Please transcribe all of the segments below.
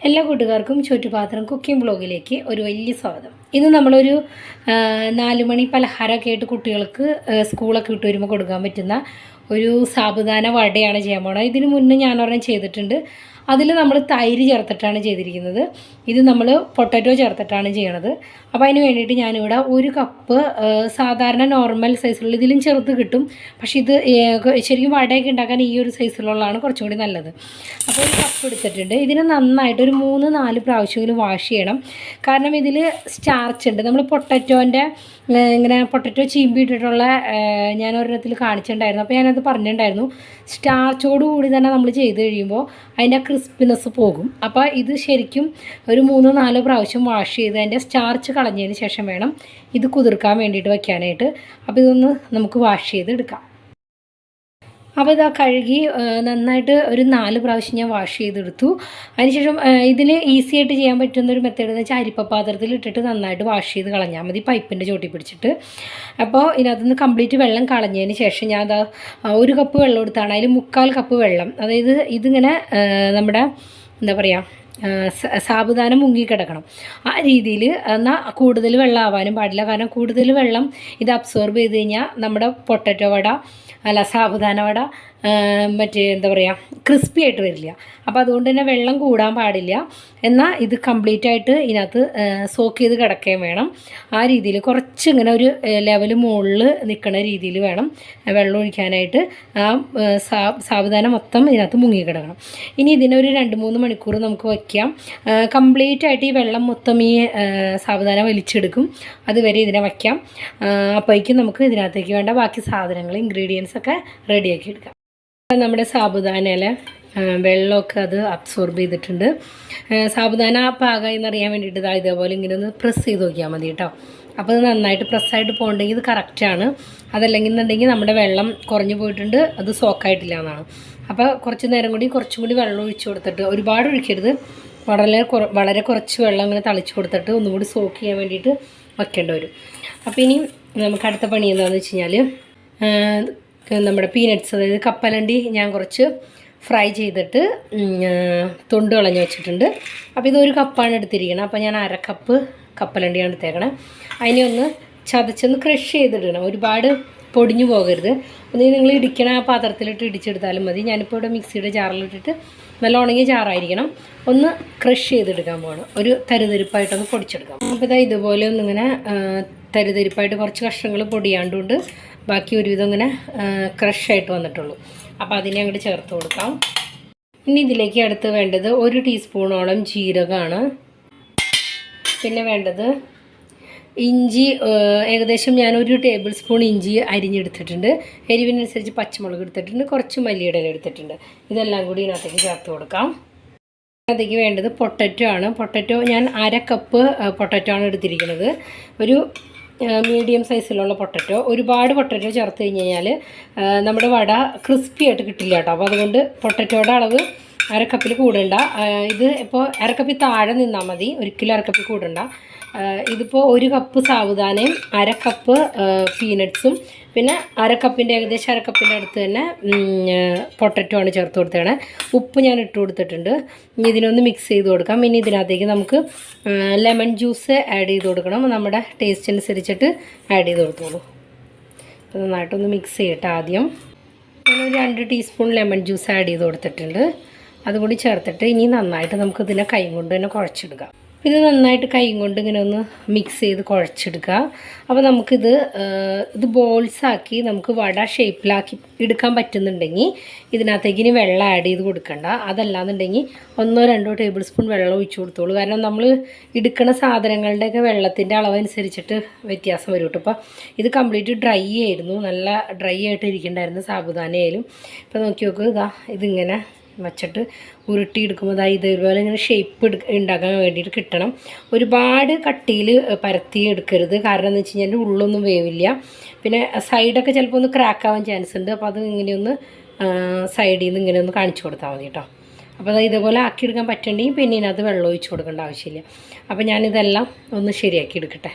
എല്ലാ കൂട്ടുകാർക്കും ചുറ്റുപാത്രം കുക്കിംഗ് ബ്ലോഗിലേക്ക് ഒരു വലിയ സ്വാഗതം. ഇന്ന് നമ്മളൊരു 4 മണി പലഹാരമൊക്കെ ആയിട്ട് കുട്ടികൾക്ക് സ്കൂളൊക്കെ വിട്ട് വരുമ്പോൾ കൊടുക്കാൻ പറ്റുന്ന ഒരു സാബുദാന വടയാണ് ചെയ്യാൻ പോകുന്നത്. ഇതിന് മുന്നേ ഞാനൊരെണ്ണം ചെയ്തിട്ടുണ്ട്. അതിൽ നമ്മൾ തൈര് ചേർത്തിട്ടാണ് ചെയ്തിരിക്കുന്നത്. ഇത് നമ്മൾ പൊട്ടറ്റോ ചേർത്തിട്ടാണ് ചെയ്യണത്. അപ്പോൾ അതിന് വേണ്ടിയിട്ട് ഞാനിവിടെ 1 കപ്പ് സാധാരണ നോർമൽ സൈസിലുള്ള, ഇതിലും ചെറുത് കിട്ടും, പക്ഷേ ഇത് ശരിക്കും വടയൊക്കെ ഉണ്ടാക്കാൻ ഈ ഒരു സൈസിലുള്ളതാണ് കുറച്ചും കൂടി നല്ലത്. അപ്പോൾ 1 കപ്പ് എടുത്തിട്ടുണ്ട്. ഇതിന് നന്നായിട്ട് ഒരു 3-4 പ്രാവശ്യമെങ്കിലും വാഷ് ചെയ്യണം. കാരണം ഇതിൽ സ്റ്റാർച്ച് ഉണ്ട്. നമ്മൾ പൊട്ടറ്റോൻ്റെ ഇങ്ങനെ പൊട്ടറ്റോ ചീമ്പിയിട്ടിട്ടുള്ള ഞാൻ ഒരെണ്ണത്തിൽ കാണിച്ചിട്ടുണ്ടായിരുന്നു. അപ്പോൾ ഞാനത് പറഞ്ഞിട്ടുണ്ടായിരുന്നു, സ്റ്റാർച്ചോടുകൂടി തന്നെ നമ്മൾ ചെയ്ത് കഴിയുമ്പോൾ അതിൻ്റെ ക്രിസ്പിനെസ് പോകും. അപ്പോൾ ഇത് ശരിക്കും ഒരു 3-4 പ്രാവശ്യം വാഷ് ചെയ്ത് അതിൻ്റെ സ്റ്റാർച്ച് കളഞ്ഞതിന് ശേഷം വേണം ഇത് കുതിർക്കാൻ വേണ്ടിയിട്ട് വയ്ക്കാനായിട്ട്. അപ്പോൾ ഇതൊന്ന് നമുക്ക് വാഷ് ചെയ്തെടുക്കാം. അപ്പോൾ ഇതാ കഴുകി നന്നായിട്ട് ഒരു 4 പ്രാവശ്യം ഞാൻ വാഷ് ചെയ്തെടുത്തു. അതിനുശേഷം ഇതിൽ ഈസി ആയിട്ട് ചെയ്യാൻ പറ്റുന്നൊരു മെത്തേഡ് എന്ന് വെച്ചാൽ അരിപ്പ പാത്രത്തിൽ ഇട്ടിട്ട് നന്നായിട്ട് വാഷ് ചെയ്ത് കളഞ്ഞാൽ മതി, പൈപ്പിൻ്റെ ചോട്ടി പിടിച്ചിട്ട്. അപ്പോൾ ഇതിനകത്തുനിന്ന് കംപ്ലീറ്റ് വെള്ളം കളഞ്ഞതിന് ശേഷം ഞാൻ അതാ 1 കപ്പ് വെള്ളം എടുത്താണ്, അതിൽ 3/4 കപ്പ് വെള്ളം, അതായത് ഇതിങ്ങനെ നമ്മുടെ എന്താ പറയുക, സാബുദാന മുങ്ങിക്കിടക്കണം ആ രീതിയിൽ. എന്നാൽ കൂടുതൽ വെള്ളം ആവാനും പാടില്ല, കാരണം കൂടുതൽ വെള്ളം ഇത് അബ്സോർബ് ചെയ്ത് കഴിഞ്ഞാൽ നമ്മുടെ പൊട്ടറ്റോ വട സാബുദാന വട മറ്റേ എന്താ പറയുക, ക്രിസ്പി ആയിട്ട് വരില്ല. അപ്പോൾ അതുകൊണ്ട് തന്നെ വെള്ളം കൂടാൻ പാടില്ല. എന്നാൽ ഇത് കംപ്ലീറ്റ് ആയിട്ട് ഇതിനകത്ത് സോക്ക് ചെയ്ത് കിടക്കുകയും വേണം. ആ രീതിയിൽ കുറച്ച് ഇങ്ങനെ ഒരു ലെവൽ മുകളിൽ നിൽക്കുന്ന രീതിയിൽ വേണം വെള്ളം ഒഴിക്കാനായിട്ട്. ആ സാബുദാന മൊത്തം ഇതിനകത്ത് മുങ്ങിക്കിടക്കണം. ഇനി ഇതിനൊരു 2-3 മണിക്കൂർ നമുക്ക് വയ്ക്കാം. കംപ്ലീറ്റ് ആയിട്ട് ഈ വെള്ളം മൊത്തം ഈ സാബുദാന വലിച്ചെടുക്കും, അതുവരെ ഇതിനെ വയ്ക്കാം. അപ്പോഴേക്കും നമുക്ക് ഇതിനകത്തേക്ക് വേണ്ട ബാക്കി സാധനങ്ങൾ, ഇൻഗ്രീഡിയൻസ് ഒക്കെ റെഡിയാക്കി എടുക്കാം. നമ്മുടെ സാബുദാനയിലെ വെള്ളമൊക്കെ അത് അബ്സോർബ് ചെയ്തിട്ടുണ്ട്. സാബുദാന പാകമായി എന്നറിയാൻ വേണ്ടിയിട്ട് ഇതേപോലെ ഇങ്ങനെ ഒന്ന് പ്രസ് ചെയ്ത് നോക്കിയാൽ മതി കേട്ടോ. അപ്പോൾ ഇത് നന്നായിട്ട് പ്രസ്സായിട്ട് പോകണമെങ്കിൽ ഇത് കറക്റ്റാണ്. അതല്ലെങ്കിൽ എന്നുണ്ടെങ്കിൽ നമ്മുടെ വെള്ളം കുറഞ്ഞു പോയിട്ടുണ്ട്, അത് സോക്കായിട്ടില്ല എന്നാണ്. അപ്പോൾ കുറച്ച് നേരം കൂടി കുറച്ചും കൂടി വെള്ളം ഒഴിച്ചു കൊടുത്തിട്ട്, ഒരുപാട് ഒഴിക്കരുത്, വളരെ കുറച്ച് വെള്ളം ഇങ്ങനെ തളിച്ച് കൊടുത്തിട്ട് ഒന്നും കൂടി സോക്ക് ചെയ്യാൻ വേണ്ടിയിട്ട് വയ്ക്കേണ്ടി വരും. അപ്പോൾ ഇനി നമുക്ക് അടുത്ത പണി എന്താണെന്ന് വെച്ച് കഴിഞ്ഞാൽ, നമ്മുടെ പീനട്ട്സ്, അതായത് കപ്പലണ്ടി ഞാൻ കുറച്ച് ഫ്രൈ ചെയ്തിട്ട് തൊണ്ട് കളഞ്ഞ് വെച്ചിട്ടുണ്ട്. അപ്പോൾ ഇത് 1 കപ്പാണ് എടുത്തിരിക്കണം. അപ്പോൾ ഞാൻ 1/2 കപ്പ് കപ്പലണ്ടിയാണ് എടുത്തേക്കണം. അതിനെ ഒന്ന് ചതച്ചൊന്ന് ക്രഷ് ചെയ്തിടണം, ഒരുപാട് പൊടിഞ്ഞു പോകരുത്. ഒന്ന് നിങ്ങൾ ഇടിക്കണ ആ പാത്രത്തിലിട്ട് ഇടിച്ചെടുത്താലും മതി. ഞാനിപ്പോൾ ഇവിടെ മിക്സിയുടെ ജാറിലിട്ടിട്ട്, നല്ല ഉണങ്ങിയ ജാറായിരിക്കണം, ഒന്ന് ക്രഷ് ചെയ്തെടുക്കാൻ പോകണം, ഒരു തരിതരിപ്പായിട്ടൊന്ന് പൊടിച്ചെടുക്കാം. അപ്പോൾ ഇതാ ഇതുപോലെ ഒന്നിങ്ങനെ തരിതരിപ്പായിട്ട് കുറച്ച് കഷ്ണങ്ങൾ പൊടിയാണ്ടുകൊണ്ട് ബാക്കി ഒരുവിധം ഇങ്ങനെ ക്രഷായിട്ട് വന്നിട്ടുള്ളൂ. അപ്പോൾ അതിനെ അങ്ങോട്ട് ചേർത്ത് കൊടുക്കാം. ഇനി ഇതിലേക്ക് അടുത്ത് വേണ്ടത് 1 ടീസ്പൂണോളം ജീരകമാണ്. പിന്നെ വേണ്ടത് ഇഞ്ചി, ഏകദേശം ഞാൻ 1 ടേബിൾ സ്പൂൺ ഇഞ്ചി അരിഞ്ഞെടുത്തിട്ടുണ്ട്. എരിവിനനുസരിച്ച് പച്ചമുളക് എടുത്തിട്ടുണ്ട്, കുറച്ച് മല്ലിയുടെ ഇല എടുത്തിട്ടുണ്ട്. ഇതെല്ലാം കൂടി ഇതിനകത്തേക്ക് ചേർത്ത് കൊടുക്കാം. അതിലേക്ക് വേണ്ടത് പൊട്ടറ്റോ ആണ്. പൊട്ടറ്റോ ഞാൻ 1/2 കപ്പ് പൊട്ടറ്റോ ആണ് എടുത്തിരിക്കുന്നത്. ഒരു മീഡിയം സൈസിലുള്ള പൊട്ടറ്റോ. ഒരുപാട് പൊട്ടറ്റോ ചേർത്ത് കഴിഞ്ഞ് കഴിഞ്ഞാൽ നമ്മുടെ വട ക്രിസ്പി ആയിട്ട് കിട്ടില്ല കേട്ടോ. അപ്പോൾ അതുകൊണ്ട് പൊട്ടറ്റോയുടെ അളവ് 1/2 കപ്പിൽ കൂടണ്ട. ഇത് ഇപ്പോൾ 1/2 കപ്പിൽ താഴെ നിന്നാൽ മതി, ഒരിക്കലും 1/2 കപ്പിൽ കൂടണ്ട. ഇതിപ്പോൾ 1 കപ്പ് സാബുദാനയും 1/2 കപ്പ് പീനട്ട്സും പിന്നെ 1/2 കപ്പിൻ്റെ ഏകദേശം 1/2 കപ്പിൻ്റെ അടുത്ത് തന്നെ പൊട്ടറ്റോ ആണ് ചേർത്ത് കൊടുത്തതാണ്. ഉപ്പ് ഞാൻ ഇട്ട് കൊടുത്തിട്ടുണ്ട്. ഇനി ഇതിനൊന്ന് മിക്സ് ചെയ്ത് കൊടുക്കാം. ഇനി ഇതിനകത്തേക്ക് നമുക്ക് ലെമൺ ജ്യൂസ് ആഡ് ചെയ്ത് കൊടുക്കണം. നമ്മുടെ ടേസ്റ്റ് അനുസരിച്ചിട്ട് ആഡ് ചെയ്ത് കൊടുത്തോളൂ. അപ്പോൾ നന്നായിട്ടൊന്ന് മിക്സ് ചെയ്യട്ടെ. ആദ്യം ഞാനൊരു 2 ടീസ്പൂൺ ലെമൺ ജ്യൂസ് ആഡ് ചെയ്ത് കൊടുത്തിട്ടുണ്ട്. അതുകൂടി ചേർത്തിട്ട് ഇനി നന്നായിട്ട് നമുക്കിതിനെ കൈ കൊണ്ട് തന്നെ കുഴച്ചെടുക്കാം. ഇത് നന്നായിട്ട് കൈ കൊണ്ട് ഇങ്ങനെ ഒന്ന് മിക്സ് ചെയ്ത് കുഴച്ചെടുക്കുക. അപ്പോൾ നമുക്കിത് ബോൾസാക്കി നമുക്ക് വട ഷേപ്പിലാക്കി എടുക്കാൻ പറ്റുന്നുണ്ടെങ്കിൽ ഇതിനകത്തേക്ക് ഇനി വെള്ളം ആഡ് ചെയ്ത് കൊടുക്കണ്ട. അതല്ലാന്നുണ്ടെങ്കിൽ 1-2 ടേബിൾ സ്പൂൺ വെള്ളം ഒഴിച്ചു കൊടുത്തോളൂ. കാരണം നമ്മൾ എടുക്കുന്ന സാധനങ്ങളുടെയൊക്കെ വെള്ളത്തിൻ്റെ അളവനുസരിച്ചിട്ട് വ്യത്യാസം വരും കേട്ടോ. അപ്പോൾ ഇത് കംപ്ലീറ്റ് ഡ്രൈ ആയിരുന്നു, നല്ല ഡ്രൈ ആയിട്ട് ഇരിക്കണ്ടായിരുന്നു സാബുദാനയായാലും. ഇപ്പോൾ നോക്കി നോക്ക്, ഇതാ ഇതിങ്ങനെ വച്ചിട്ട് ഉരുട്ടിയെടുക്കുമ്പോൾ ഇതേപോലെ ഇങ്ങനെ ഷേപ്പ് ഉണ്ടാക്കാൻ വേണ്ടിയിട്ട് കിട്ടണം. ഒരുപാട് കട്ടിയിൽ പരത്തി എടുക്കരുത്, കാരണം എന്ന് വെച്ച് കഴിഞ്ഞാൽ ഉള്ളൊന്നും വേവില്ല. പിന്നെ സൈഡൊക്കെ ചിലപ്പോൾ ഒന്ന് ക്രാക്ക് ആവാൻ ചാൻസ് ഉണ്ട്. അപ്പോൾ അത് ഇങ്ങനെയൊന്ന് സൈഡിൽ നിന്ന് ഇങ്ങനെ ഒന്ന് കാണിച്ചു കൊടുത്താൽ മതി കേട്ടോ. അപ്പോൾ അത് ഇതേപോലെ ആക്കിയെടുക്കാൻ പറ്റുന്നുണ്ടെങ്കിൽ പിന്നെ ഇതിനകത്ത് വെള്ളം ഒഴിച്ച് കൊടുക്കേണ്ട ആവശ്യമില്ല. അപ്പോൾ ഞാനിതെല്ലാം ഒന്ന് ശരിയാക്കി എടുക്കട്ടെ.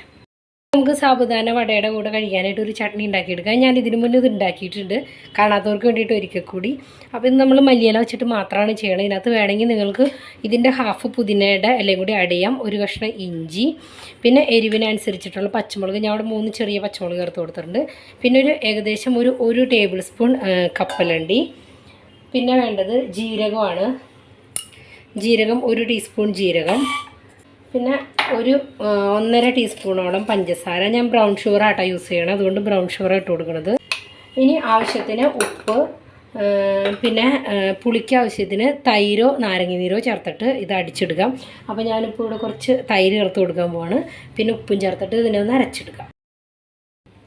നമുക്ക് സാബുദാന വടയുടെ കൂടെ കഴിക്കാനായിട്ട് ഒരു ചട്നി ഉണ്ടാക്കിയെടുക്കാം. ഞാൻ ഇതിനു മുന്നേ ഇത് ഉണ്ടാക്കിയിട്ടുണ്ട്, കാണാത്തവർക്ക് വേണ്ടിയിട്ട് ഒരിക്കൽ കൂടി. അപ്പോൾ ഇത് നമ്മൾ മല്ലിയില വെച്ചിട്ട് മാത്രമാണ് ചെയ്യണത്. ഇതിനകത്ത് വേണമെങ്കിൽ നിങ്ങൾക്ക് ഇതിൻ്റെ ഹാഫ് പുതിനയുടെ ഇലയും കൂടി ആഡ് ചെയ്യാം, ഒരു കഷ്ണം ഇഞ്ചി, പിന്നെ എരിവിനനുസരിച്ചിട്ടുള്ള പച്ചമുളക്. ഞാൻ അവിടെ 3 ചെറിയ പച്ചമുളക് ചേർത്ത് കൊടുത്തിട്ടുണ്ട്. പിന്നെ ഏകദേശം ഒരു ടേബിൾ സ്പൂൺ കപ്പലണ്ടി. പിന്നെ വേണ്ടത് ജീരകമാണ്. ജീരകം 1 ടീസ്പൂൺ ജീരകം. പിന്നെ 1.5 ടീസ്പൂണോളം പഞ്ചസാര. ഞാൻ ബ്രൗൺ ഷുഗർ ആട്ടോ യൂസ് ചെയ്യണം, അതുകൊണ്ട് ബ്രൗൺ ഷുഗർ ഇട്ട് കൊടുക്കുന്നത്. ഇനി ആവശ്യത്തിന് ഉപ്പ്, പിന്നെ പുളിക്ക് ആവശ്യത്തിന് തൈരോ നാരങ്ങ നീരോ ചേർത്തിട്ട് ഇത് അടിച്ചെടുക്കാം. അപ്പോൾ ഞാനിപ്പോൾ ഇവിടെ കുറച്ച് തൈര് ചേർത്ത് കൊടുക്കാൻ പോവാണ്. പിന്നെ ഉപ്പും ചേർത്തിട്ട് ഇതിനെ ഒന്ന് അരച്ചെടുക്കാം.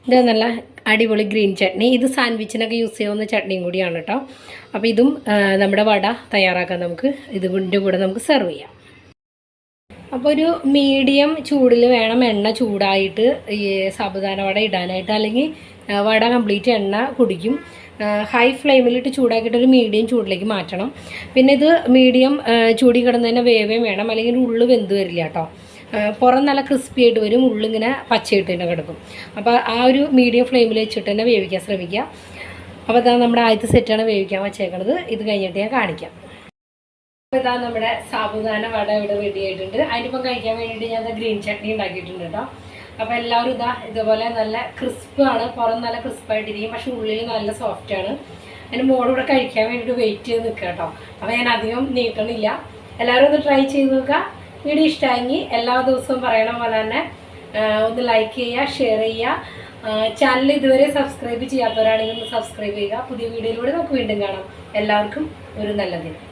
ഇത് നല്ല അടിപൊളി ഗ്രീൻ ചട്നി. ഇത് സാൻഡ്വിച്ചിനൊക്കെ യൂസ് ചെയ്യാവുന്ന ചട്നിയും കൂടിയാണ് കേട്ടോ. അപ്പോൾ ഇതും നമ്മുടെ വട തയ്യാറാക്കാൻ നമുക്ക് ഇതിൻ്റെ കൂടെ നമുക്ക് സെർവ് ചെയ്യാം. അപ്പോൾ ഒരു മീഡിയം ചൂടിൽ വേണം എണ്ണ ചൂടായിട്ട് ഈ സാബുദാന വട ഇടാനായിട്ട്, അല്ലെങ്കിൽ വട കംപ്ലീറ്റ് എണ്ണ കുടിക്കും. ഹൈ ഫ്ലെയിമിലിട്ട് ചൂടാക്കിയിട്ട് ഒരു മീഡിയം ചൂടിലേക്ക് മാറ്റണം. പിന്നെ ഇത് മീഡിയം ചൂടി കിടന്ന് തന്നെ വേവേം വേണം, അല്ലെങ്കിൽ ഉള്ളു വെന്ത് വരില്ല കേട്ടോ. പുറം നല്ല ക്രിസ്പി ആയിട്ട് വരും, ഉള്ളിങ്ങനെ പച്ചയായിട്ട് തന്നെ കിടക്കും. അപ്പോൾ ആ ഒരു മീഡിയം ഫ്ലെയിമിൽ വെച്ചിട്ട് തന്നെ വേവിക്കാൻ ശ്രമിക്കുക. അപ്പോൾ ഇതാ നമ്മുടെ ആദ്യത്തെ സെറ്റാണ് വേവിക്കാൻ വച്ചേക്കണത്. ഇത് കഴിഞ്ഞിട്ട് ഞാൻ കാണിക്കാം. അപ്പോൾ ഇതാ നമ്മുടെ സാബുദാന വട ഇവിടെ റെഡി ആയിട്ടുണ്ട്. അതിനിപ്പം കഴിക്കാൻ വേണ്ടിയിട്ട് ഞാൻ ഗ്രീൻ ചട്നി ഉണ്ടാക്കിയിട്ടുണ്ട് കേട്ടോ. അപ്പോൾ എല്ലാവരും ഇതുപോലെ നല്ല ക്രിസ്പാണ്, പുറം നല്ല ക്രിസ്പായിട്ടിരിക്കും, പക്ഷെ ഉള്ളിൽ നല്ല സോഫ്റ്റാണ്. അതിന് മോളിവിടെ കഴിക്കാൻ വേണ്ടിയിട്ട് വെയിറ്റ് ചെയ്ത് നിൽക്കുക കേട്ടോ. അപ്പോൾ ഞാൻ അധികം നീട്ടണില്ല. എല്ലാവരും ഒന്ന് ട്രൈ ചെയ്ത് നോക്കുക. വീഡിയോ ഇഷ്ടമായെങ്കിൽ എല്ലാ ദിവസവും പറയണ പോലെ തന്നെ ഒന്ന് ലൈക്ക് ചെയ്യുക, ഷെയർ ചെയ്യുക. ചാനൽ ഇതുവരെ സബ്സ്ക്രൈബ് ചെയ്യാത്തവരാണെങ്കിൽ ഒന്ന് സബ്സ്ക്രൈബ് ചെയ്യുക. പുതിയ വീഡിയോയിലൂടെ നമുക്ക് വീണ്ടും കാണാം. എല്ലാവർക്കും ഒരു നല്ല ദിനം.